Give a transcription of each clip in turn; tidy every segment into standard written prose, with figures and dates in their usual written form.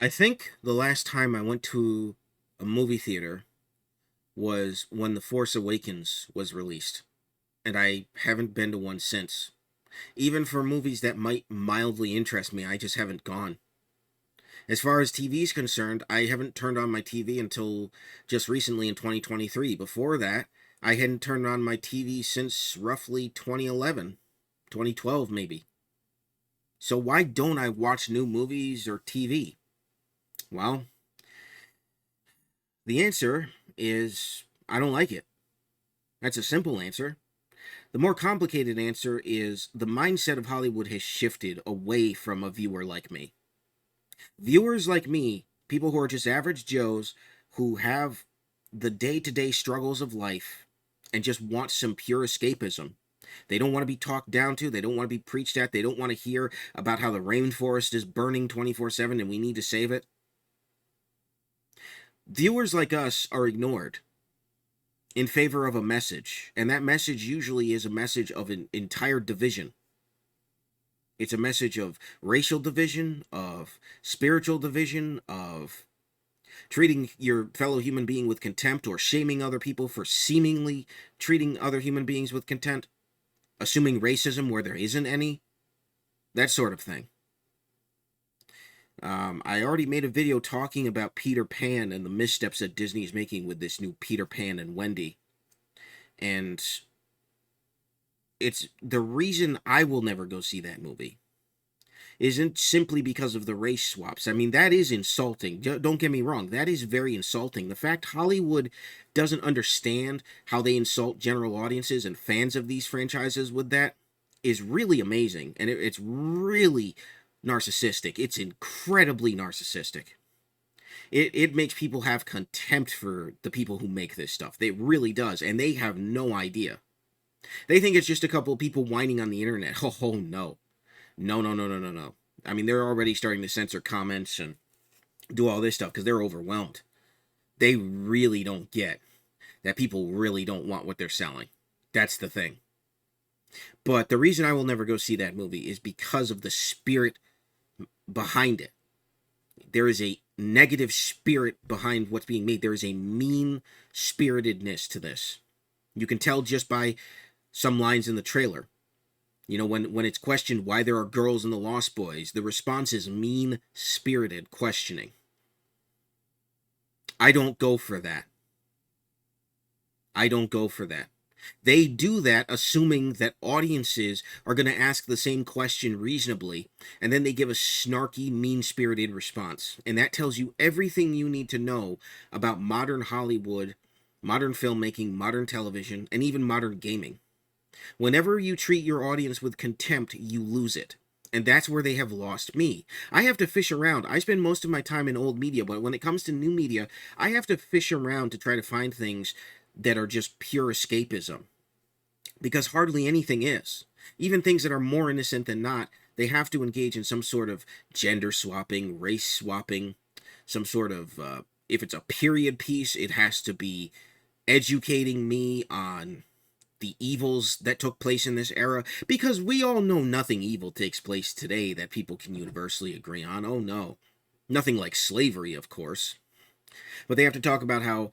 I think the last time I went to a movie theater was when The Force Awakens was released, and I haven't been to one since. Even for movies that might mildly interest me, I just haven't gone. As far as TV is concerned, I haven't turned on my TV until just recently in 2023. Before that, I hadn't turned on my TV since roughly 2011, 2012 maybe. So why don't I watch new movies or TV? Well, the answer is I don't like it. That's a simple answer. The more complicated answer is the mindset of Hollywood has shifted away from a viewer like me. Viewers like me, people who are just average Joes who have the day to day struggles of life and just want some pure escapism. They don't want to be talked down to. They don't want to be preached at. They don't want to hear about how the rainforest is burning 24/7 and we need to save it. Viewers like us are ignored in favor of a message, and that message usually is a message of an entire division. It's a message of racial division, of spiritual division, of treating your fellow human being with contempt or shaming other people for seemingly treating other human beings with contempt, assuming racism where there isn't any, that sort of thing. I already made a video talking about Peter Pan and the missteps that Disney is making with this new Peter Pan and Wendy. And it's the reason I will never go see that movie isn't simply because of the race swaps. I mean, that is insulting. Don't get me wrong. That is very insulting. The fact Hollywood doesn't understand how they insult general audiences and fans of these franchises with that is really amazing. And it's really narcissistic. It's incredibly narcissistic. It makes people have contempt for the people who make this stuff. It really does. And they have no idea. They think it's just a couple of people whining on the internet. Oh, no. No, no, no, no, no, no. I mean, they're already starting to censor comments and do all this stuff because they're overwhelmed. They really don't get that people really don't want what they're selling. That's the thing. But the reason I will never go see that movie is because of the spirit behind it. There is a negative spirit behind what's being made. There is a mean spiritedness to this. You can tell just by some lines in the trailer. You know, when it's questioned why there are girls in the Lost Boys, the response is mean-spirited questioning. I don't go for that. I don't go for that. They do that assuming that audiences are going to ask the same question reasonably, and then they give a snarky, mean-spirited response. And that tells you everything you need to know about modern Hollywood, modern filmmaking, modern television, and even modern gaming. Whenever you treat your audience with contempt, you lose it. And that's where they have lost me. I have to fish around. I spend most of my time in old media, but when it comes to new media, I have to fish around to try to find things that are just pure escapism. Because hardly anything is. Even things that are more innocent than not, they have to engage in some sort of gender swapping, race swapping, some sort of, if it's a period piece, it has to be educating me on the evils that took place in this era, because we all know nothing evil takes place today that people can universally agree on. Oh no. Nothing like slavery, of course. But they have to talk about how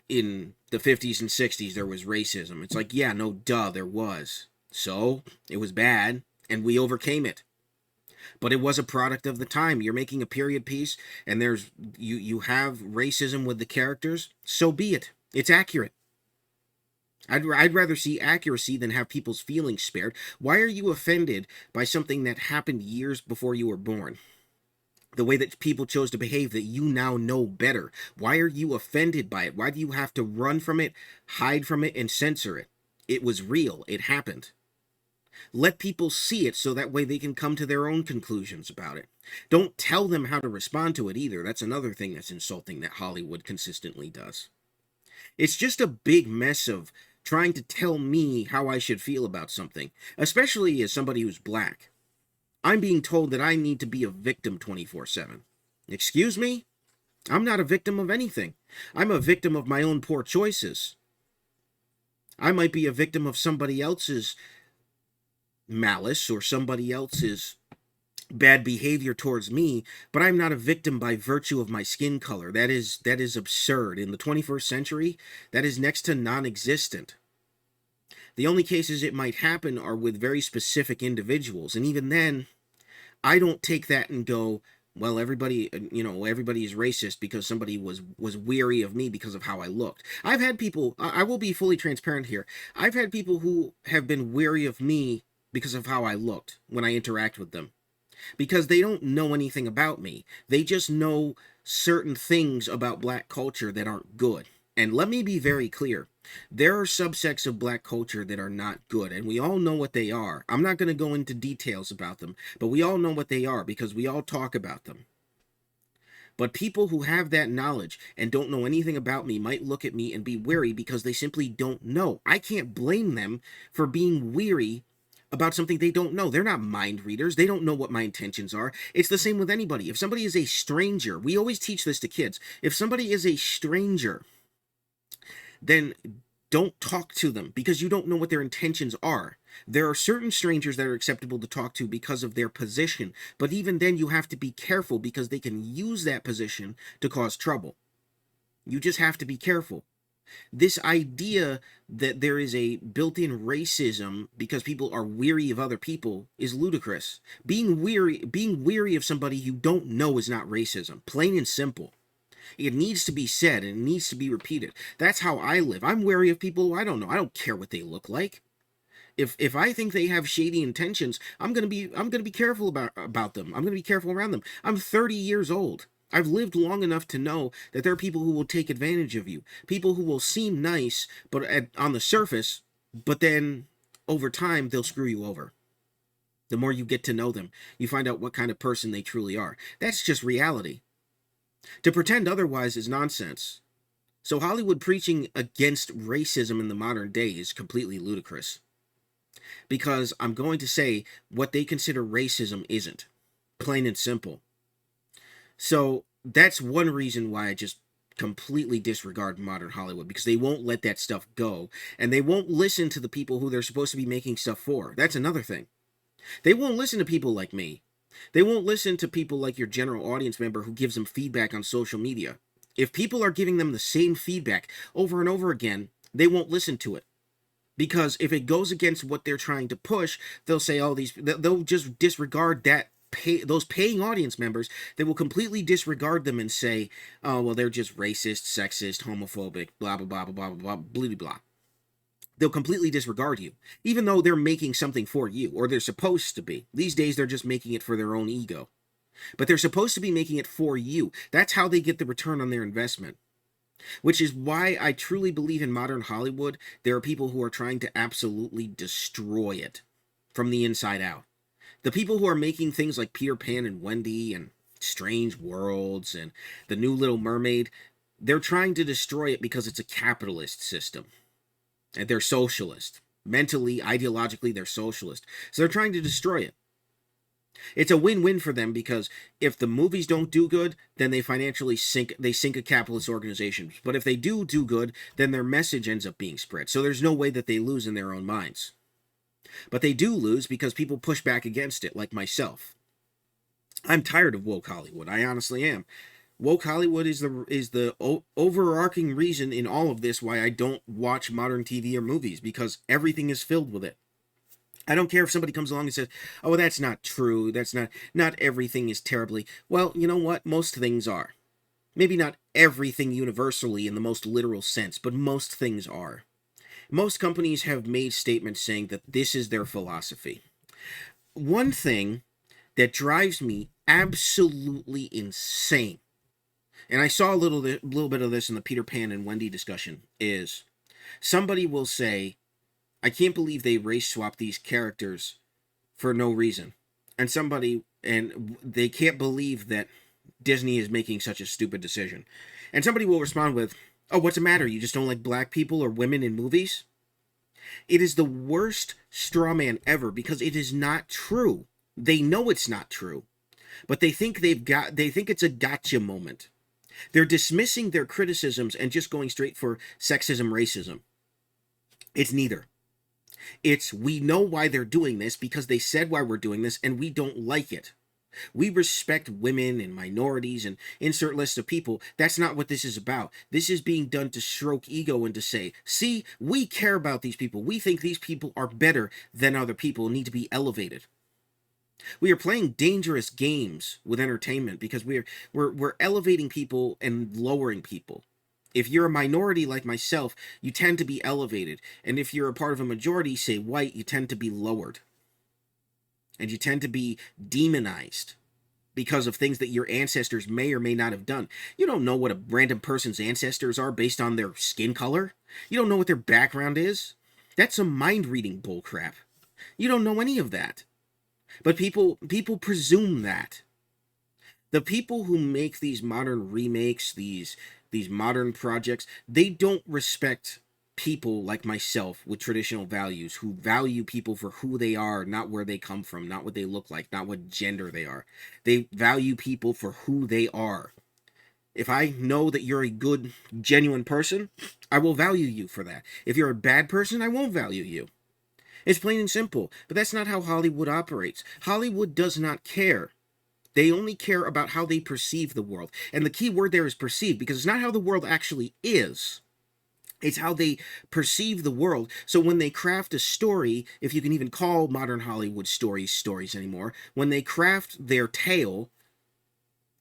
in the 50s and 60s there was racism. It's like, yeah, no duh, there was. So, it was bad, and we overcame it. But it was a product of the time. You're making a period piece, and there's you have racism with the characters, so be it. It's accurate. I'd rather see accuracy than have people's feelings spared. Why are you offended by something that happened years before you were born? The way that people chose to behave that you now know better. Why are you offended by it? Why do you have to run from it, hide from it, and censor it? It was real. It happened. Let people see it so that way they can come to their own conclusions about it. Don't tell them how to respond to it either. That's another thing that's insulting that Hollywood consistently does. It's just a big mess of trying to tell me how I should feel about something, especially as somebody who's black. I'm being told that I need to be a victim 24/7. Excuse me? I'm not a victim of anything. I'm a victim of my own poor choices. I might be a victim of somebody else's malice or somebody else's bad behavior towards me, but I'm not a victim by virtue of my skin color. That is absurd. In the 21st century, that is next to non-existent. The only cases it might happen are with very specific individuals, and even then, I don't take that and go, well, everybody is racist because somebody was weary of me because of how I looked. I've had people, I will be fully transparent here. I've had people who have been weary of me because of how I looked when I interact with them, because they don't know anything about me. They just know certain things about black culture that aren't good. And let me be very clear. There are subsects of black culture that are not good, and we all know what they are. I'm not going to go into details about them, but we all know what they are because we all talk about them. But people who have that knowledge and don't know anything about me might look at me and be weary because they simply don't know. I can't blame them for being weary about something they don't know. They're not mind readers. They don't know what my intentions are. It's the same with anybody. If somebody is a stranger, we always teach this to kids. If somebody is a stranger, then don't talk to them because you don't know what their intentions are. There are certain strangers that are acceptable to talk to because of their position, but even then you have to be careful because they can use that position to cause trouble. You just have to be careful. This idea that there is a built-in racism because people are weary of other people is ludicrous. Being weary of somebody you don't know is not racism, plain and simple. It needs to be said and it needs to be repeated. That's how I live. I'm wary of people who I don't know. I don't care what they look like. If I think they have shady intentions, I'm gonna be careful about them. I'm gonna be careful around them. I'm 30 years old. I've lived long enough to know that there are people who will take advantage of you. People who will seem nice, but on the surface, but then over time they'll screw you over. The more you get to know them, you find out what kind of person they truly are. That's just reality. To pretend otherwise is nonsense. So Hollywood preaching against racism in the modern day is completely ludicrous. Because I'm going to say what they consider racism isn't. Plain and simple. So that's one reason why I just completely disregard modern Hollywood, because they won't let that stuff go. And they won't listen to the people who they're supposed to be making stuff for. That's another thing. They won't listen to people like me. They won't listen to people like your general audience member who gives them feedback on social media. If people are giving them the same feedback over and over again, they won't listen to it. Because if it goes against what they're trying to push, they'll say they'll just disregard those paying audience members. They will completely disregard them and say, oh, well, they're just racist, sexist, homophobic, blah, blah, blah, blah, blah, blah, blah, blah, blah. They'll completely disregard you, even though they're making something for you, or they're supposed to be. These days, they're just making it for their own ego. But they're supposed to be making it for you. That's how they get the return on their investment. Which is why I truly believe in modern Hollywood, there are people who are trying to absolutely destroy it from the inside out. The people who are making things like Peter Pan and Wendy and Strange Worlds and The New Little Mermaid, they're trying to destroy it because it's a capitalist system. And they're socialist. Mentally, ideologically, they're socialist. So they're trying to destroy it. It's a win-win for them because if the movies don't do good, then they financially sink a capitalist organization. But if they do good, then their message ends up being spread. So there's no way that they lose in their own minds. But they do lose because people push back against it, like myself. I'm tired of woke Hollywood. I honestly am. Woke Hollywood is the overarching reason in all of this why I don't watch modern TV or movies, because everything is filled with it. I don't care if somebody comes along and says, oh, that's not true. That's not everything is terribly. Well, you know what? Most things are. Maybe not everything universally in the most literal sense, but most things are. Most companies have made statements saying that this is their philosophy. One thing that drives me absolutely insane, and I saw a little bit of this in the Peter Pan and Wendy discussion, is somebody will say, I can't believe they race swap these characters for no reason. And they can't believe that Disney is making such a stupid decision. And somebody will respond with, oh, what's the matter? You just don't like black people or women in movies? It is the worst straw man ever because it is not true. They know it's not true, but they think it's a gotcha moment. They're dismissing their criticisms and just going straight for sexism, racism. It's neither. It's we know why they're doing this because they said why we're doing this and we don't like it. We respect women and minorities and insert list of people. That's not what this is about. This is being done to stroke ego and to say, see, we care about these people. We think these people are better than other people and need to be elevated. We are playing dangerous games with entertainment because we're elevating people and lowering people. If you're a minority like myself, you tend to be elevated. And if you're a part of a majority, say white, you tend to be lowered. And you tend to be demonized because of things that your ancestors may or may not have done. You don't know what a random person's ancestors are based on their skin color. You don't know what their background is. That's some mind-reading bullcrap. You don't know any of that. But people presume that. The people who make these modern remakes, these modern projects, they don't respect people like myself with traditional values, who value people for who they are, not where they come from, not what they look like, not what gender they are. They value people for who they are. If I know that you're a good, genuine person, I will value you for that. If you're a bad person, I won't value you. It's plain and simple. But that's not how Hollywood operates. Hollywood does not care. They only care about how they perceive the world. And the key word there is perceive, because it's not how the world actually is. It's how they perceive the world. So when they craft a story, if you can even call modern Hollywood stories anymore, when they craft their tale,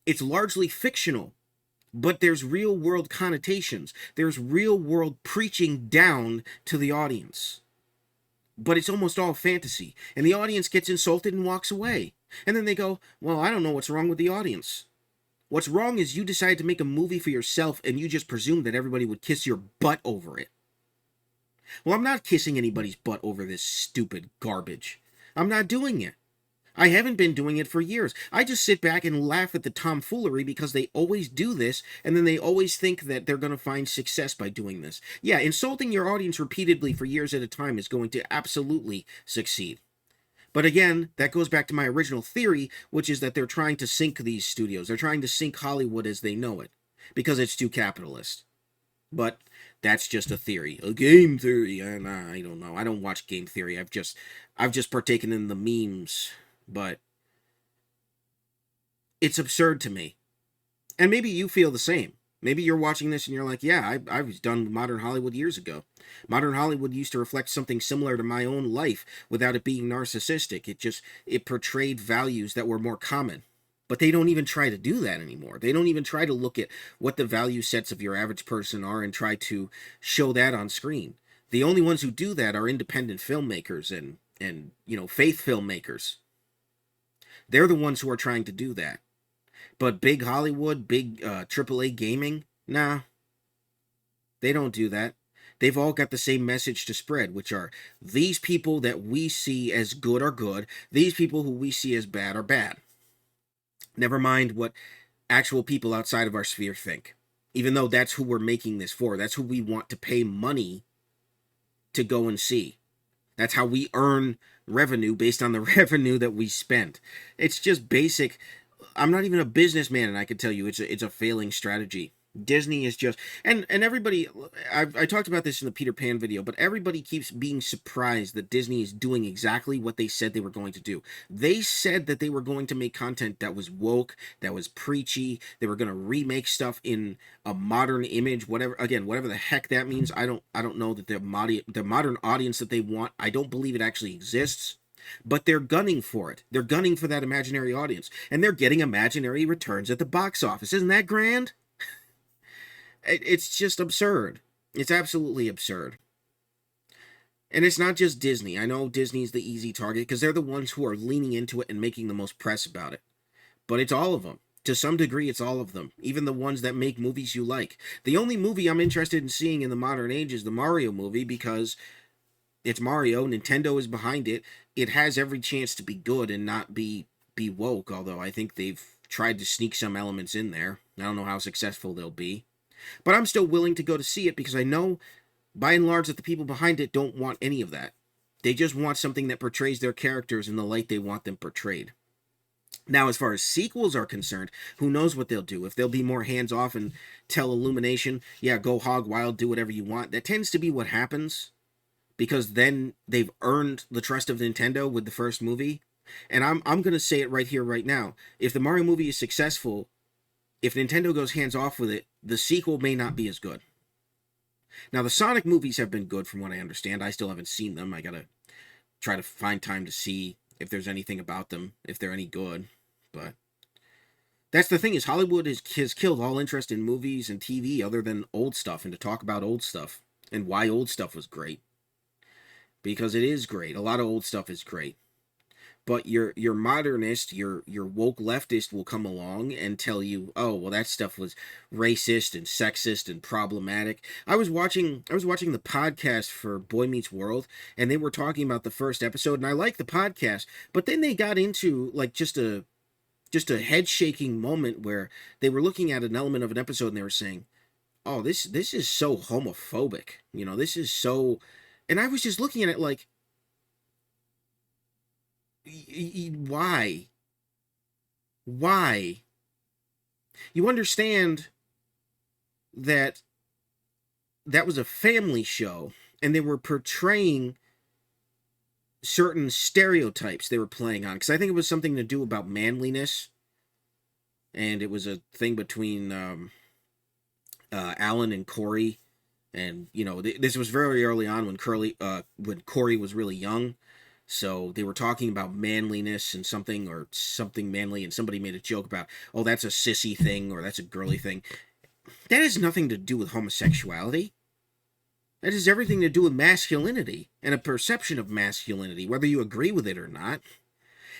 it's largely fictional. But there's real world connotations. There's real world preaching down to the audience. But it's almost all fantasy. And the audience gets insulted and walks away. And then they go, well, I don't know what's wrong with the audience. What's wrong is you decide to make a movie for yourself and you just presume that everybody would kiss your butt over it. Well, I'm not kissing anybody's butt over this stupid garbage. I'm not doing it. I haven't been doing it for years. I just sit back and laugh at the tomfoolery because they always do this, and then they always think that they're going to find success by doing this. Yeah, insulting your audience repeatedly for years at a time is going to absolutely succeed. But again, that goes back to my original theory, which is that they're trying to sink these studios. They're trying to sink Hollywood as they know it, because it's too capitalist. But that's just a theory, a game theory. And I don't know. I don't watch game theory. I've just partaken in the memes, but it's absurd to me. And maybe you feel the same. Maybe you're watching this and you're like, yeah, I was done modern Hollywood years ago. Modern Hollywood used to reflect something similar to my own life without it being narcissistic. It portrayed values that were more common. But they don't even try to do that anymore. They don't even try to look at what the value sets of your average person are and try to show that on screen. The only ones who do that are independent filmmakers and faith filmmakers. They're the ones who are trying to do that. But big Hollywood, big AAA gaming, nah, they don't do that. They've all got the same message to spread, which are these people that we see as good are good, these people who we see as bad are bad. Never mind what actual people outside of our sphere think. Even though that's who we're making this for. That's who we want to pay money to go and see. That's how we earn revenue based on the revenue that we spent. It's just basic. I'm not even a businessman, and I can tell you it's a failing strategy. Disney is just, and everybody, I talked about this in the Peter Pan video, but everybody keeps being surprised that Disney is doing exactly what they said they were going to do. They said that they were going to make content that was woke, that was preachy, they were going to remake stuff in a modern image, whatever the heck that means. I don't know that the modern audience that they want, I don't believe it actually exists. But they're gunning for it. They're gunning for that imaginary audience. And they're getting imaginary returns at the box office. Isn't that grand? It's just absurd. It's absolutely absurd. And it's not just Disney. I know Disney's the easy target because they're the ones who are leaning into it and making the most press about it. But it's all of them. To some degree, it's all of them. Even the ones that make movies you like. The only movie I'm interested in seeing in the modern age is the Mario movie because it's Mario. Nintendo is behind it. It has every chance to be good and not be woke, although I think they've tried to sneak some elements in there. I don't know how successful they'll be. But I'm still willing to go to see it because I know, by and large, that the people behind it don't want any of that. They just want something that portrays their characters in the light they want them portrayed. Now, as far as sequels are concerned, who knows what they'll do. If they'll be more hands-off and tell Illumination, yeah, go hog wild, do whatever you want. That tends to be what happens, because then they've earned the trust of Nintendo with the first movie. And I'm going to say it right here, right now. If the Mario movie is successful, if Nintendo goes hands off with it, the sequel may not be as good. Now, the Sonic movies have been good from what I understand. I still haven't seen them. I got to try to find time to see if there's anything about them, if they're any good. But that's the thing, is Hollywood has killed all interest in movies and TV other than old stuff, and to talk about old stuff and why old stuff was great. Because it is great. A lot of old stuff is great. But your modernist, your woke leftist will come along and tell you, oh, well, that stuff was racist and sexist and problematic. I was watching the podcast for Boy Meets World, and they were talking about the first episode, and I liked the podcast, but then they got into like just a head shaking moment where they were looking at an element of an episode and they were saying, oh, this is so homophobic. This is so, and I was just looking at it like, why? Why? You understand that that was a family show and they were portraying certain stereotypes they were playing on, because I think it was something to do about manliness, and it was a thing between Alan and Corey, and this was very early on when Corey was really young. So they were talking about manliness and something manly, and somebody made a joke about, oh, that's a sissy thing or that's a girly thing. That has nothing to do with homosexuality. That has everything to do with masculinity and a perception of masculinity, whether you agree with it or not.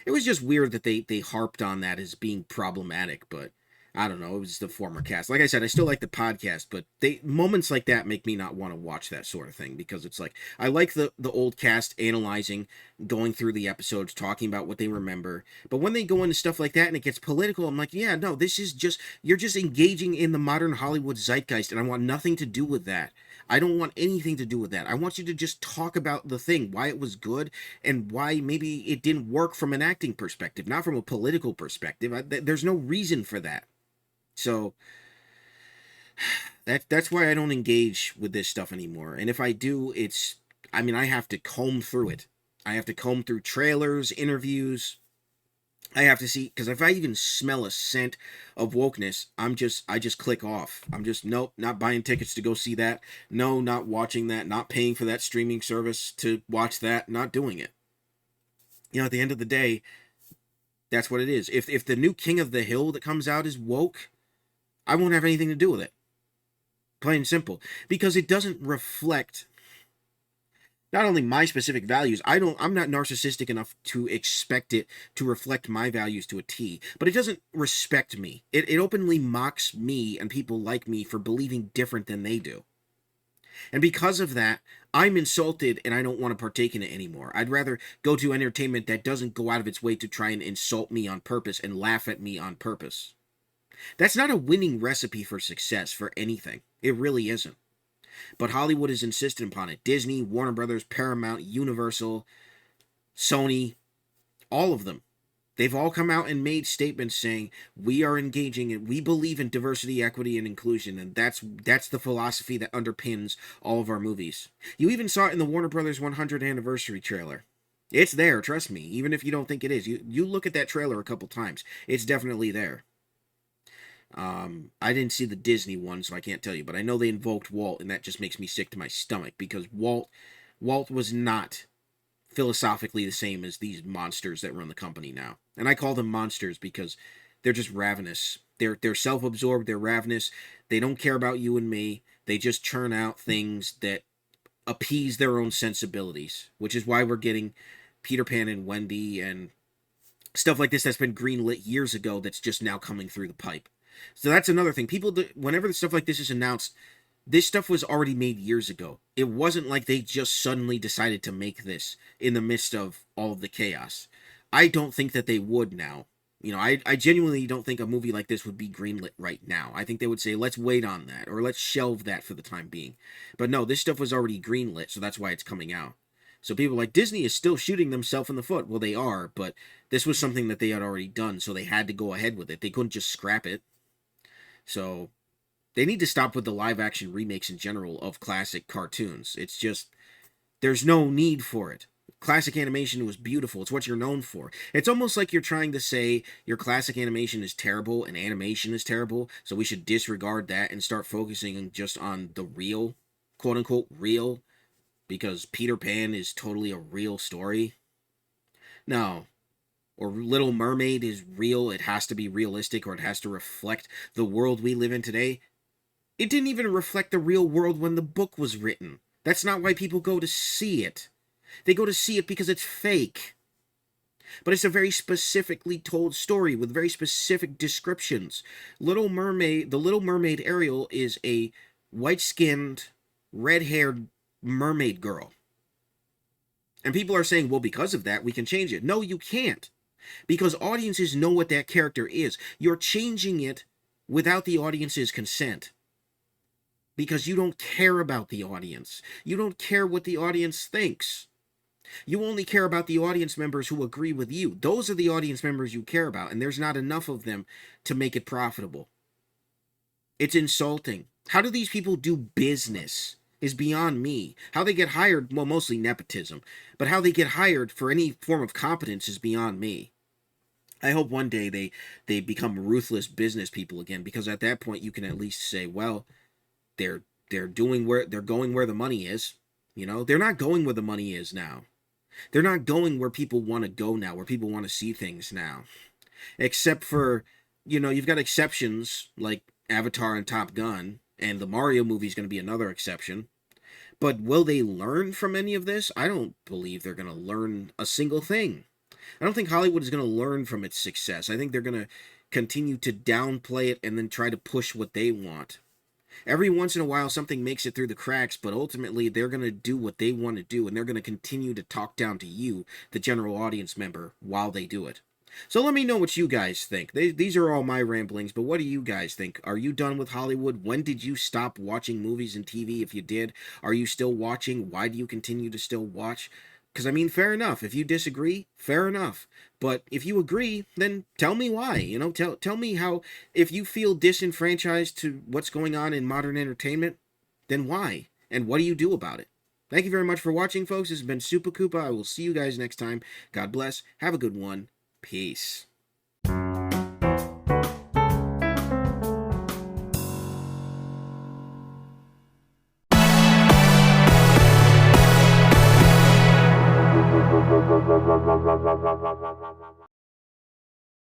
It was just weird that they harped on that as being problematic, but I don't know. It was the former cast. Like I said, I still like the podcast, but moments like that make me not want to watch that sort of thing, because it's like I like the old cast analyzing, going through the episodes, talking about what they remember. But when they go into stuff like that and it gets political, I'm like, yeah, no, this is just, you're just engaging in the modern Hollywood zeitgeist, and I want nothing to do with that. I don't want anything to do with that. I want you to just talk about the thing, why it was good, and why maybe it didn't work from an acting perspective, not from a political perspective. There's no reason for that. So that's why I don't engage with this stuff anymore. And if I do, I have to comb through it. I have to comb through trailers, interviews. I have to see, because if I even smell a scent of wokeness, I just click off. I'm just, nope, not buying tickets to go see that. No, not watching that, not paying for that streaming service to watch that, not doing it. At the end of the day, that's what it is. If the new King of the Hill that comes out is woke, I won't have anything to do with it. Plain and simple. Because it doesn't reflect not only my specific values, I'm not narcissistic enough to expect it to reflect my values to a T, but it doesn't respect me. It openly mocks me and people like me for believing different than they do. And because of that, I'm insulted and I don't want to partake in it anymore. I'd rather go to entertainment that doesn't go out of its way to try and insult me on purpose and laugh at me on purpose. That's not a winning recipe for success for anything. It really isn't. But Hollywood is insistent upon it. Disney, Warner Brothers, Paramount, Universal, Sony, all of them. They've all come out and made statements saying, we are engaging and we believe in diversity, equity, and inclusion, and that's the philosophy that underpins all of our movies. You even saw it in the Warner Brothers 100th anniversary trailer. It's there, trust me, even if you don't think it is. You look at that trailer a couple times. It's definitely there. I didn't see the Disney one, so I can't tell you, but I know they invoked Walt, and that just makes me sick to my stomach, because Walt was not philosophically the same as these monsters that run the company now. And I call them monsters because they're just ravenous. They're self-absorbed, they're ravenous. They don't care about you and me. They just churn out things that appease their own sensibilities, which is why we're getting Peter Pan and Wendy and stuff like this that's been greenlit years ago that's just now coming through the pipe. So that's another thing. People, whenever stuff like this is announced, this stuff was already made years ago. It wasn't like they just suddenly decided to make this in the midst of all of the chaos. I don't think that they would now. I genuinely don't think a movie like this would be greenlit right now. I think they would say, let's wait on that, or let's shelve that for the time being. But no, this stuff was already greenlit, so that's why it's coming out. So people like, Disney is still shooting themselves in the foot. Well, they are, but this was something that they had already done, so they had to go ahead with it. They couldn't just scrap it. So they need to stop with the live action remakes in general of classic cartoons. It's just, there's no need for it. classic animation was beautiful. It's what you're known for. It's almost like you're trying to say your classic animation is terrible and animation is terrible, so we should disregard that and start focusing just on the real, quote unquote, real, because Peter Pan is totally a real story. No. Or Little Mermaid is real, it has to be realistic, or it has to reflect the world we live in today. It didn't even reflect the real world when the book was written. That's not why people go to see it. They go to see it because it's fake. But it's a very specifically told story with very specific descriptions. The Little Mermaid Ariel is a white-skinned, red-haired mermaid girl. And people are saying, well, because of that, we can change it. No, you can't. Because audiences know what that character is. You're changing it without the audience's consent. Because you don't care about the audience. You don't care what the audience thinks. You only care about the audience members who agree with you. Those are the audience members you care about, and there's not enough of them to make it profitable. It's insulting. How do these people do business is beyond me. How they get hired, well, mostly nepotism, but how they get hired for any form of competence is beyond me. I hope one day they become ruthless business people again, because at that point you can at least say, well, they're going where the money is. You know, they're not going where the money is now. They're not going where people want to go now, where people want to see things now. Except for, you know, you've got exceptions like Avatar and Top Gun, and the Mario movie is going to be another exception. But will they learn from any of this? I don't believe they're going to learn a single thing. I don't think Hollywood is going to learn from its success. I think they're going to continue to downplay it and then try to push what they want. Every once in a while, something makes it through the cracks, but ultimately they're going to do what they want to do, and they're going to continue to talk down to you, the general audience member, while they do it. So let me know what you guys think. These are all my ramblings, but what do you guys think? Are you done with Hollywood? When did you stop watching movies and TV? If you did, are you still watching? Why do you continue to still watch? Because, I mean, fair enough. If you disagree, fair enough. But if you agree, then tell me why. You know, tell me how, if you feel disenfranchised to what's going on in modern entertainment, then why? And what do you do about it? Thank you very much for watching, folks. This has been Super Koopa. I will see you guys next time. God bless. Have a good one. Peace.